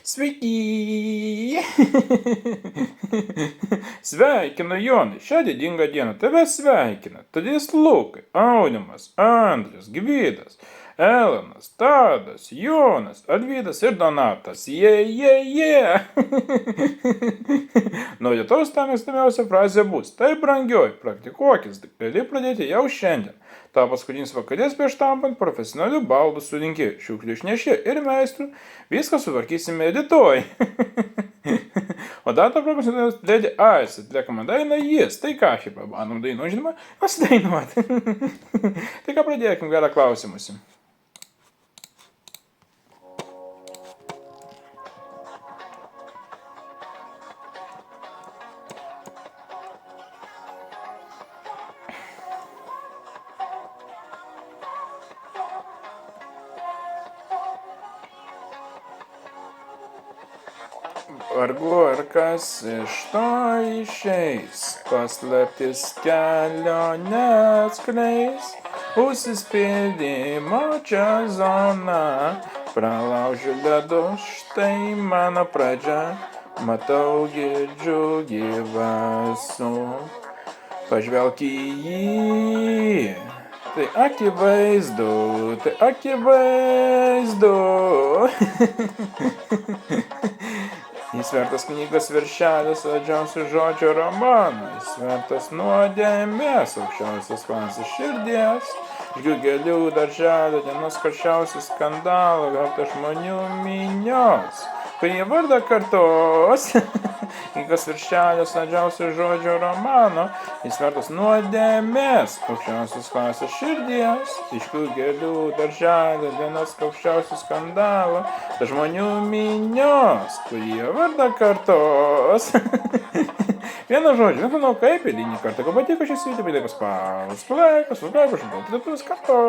Sveiki! Sveikinu Jonai, šią didingą dieną tave sveikina Tadės Lukai, Aunimas, Andrius, Gvidas, Elonas, Tadas, Jonas, Alvydas ir Donatas. Jie. Nuo rytojaus ta mėgstamiausia frazė bus: tai brangioji, praktikuokis, gali pradėti jau šiandien. Ta paskutinis vakarės prieš tampant profesionalių baldų surinkėjų, šiukšlių išnešė ir meistrų, viską sutvarkysime rytoj. O dar ta profesionalus Lady Ice atliekama daina Jis. Tai ką, šiaip pabandom dainuoti, žinoma, pasidainuoti. Tai ką, pradėkim gerą klausimusi. Vargu ar kas iš to išeis, paslaptis kelio neatskleis, užsispyrimo čia zona, pralaužiu ledus, štai mano pradžia, matau, girdžiu, gyvasu, pažvelk į jį. Tai akivaizdu. Jis vertas knygos viršelis, adžiausių žodžių romano, jis vertas nuodėmės, aukščiausias klasės širdies, žgiugelių darželio dienos karščiausių skandalų, vertas žmonių minios, kurie vardą kartos. Knygos viršelis, adžiausių žodžių romano, jis vertas nuodėmės, aukščiausios klasės širdies, žgiugelių darželio dienos karščiausių skandalų, žmonių minios, kurie vardą kartos. Vieną žodžiu, nežinau kaip, eilinį kartą, ko patiko šis video, bet paspaus, laikas, karto.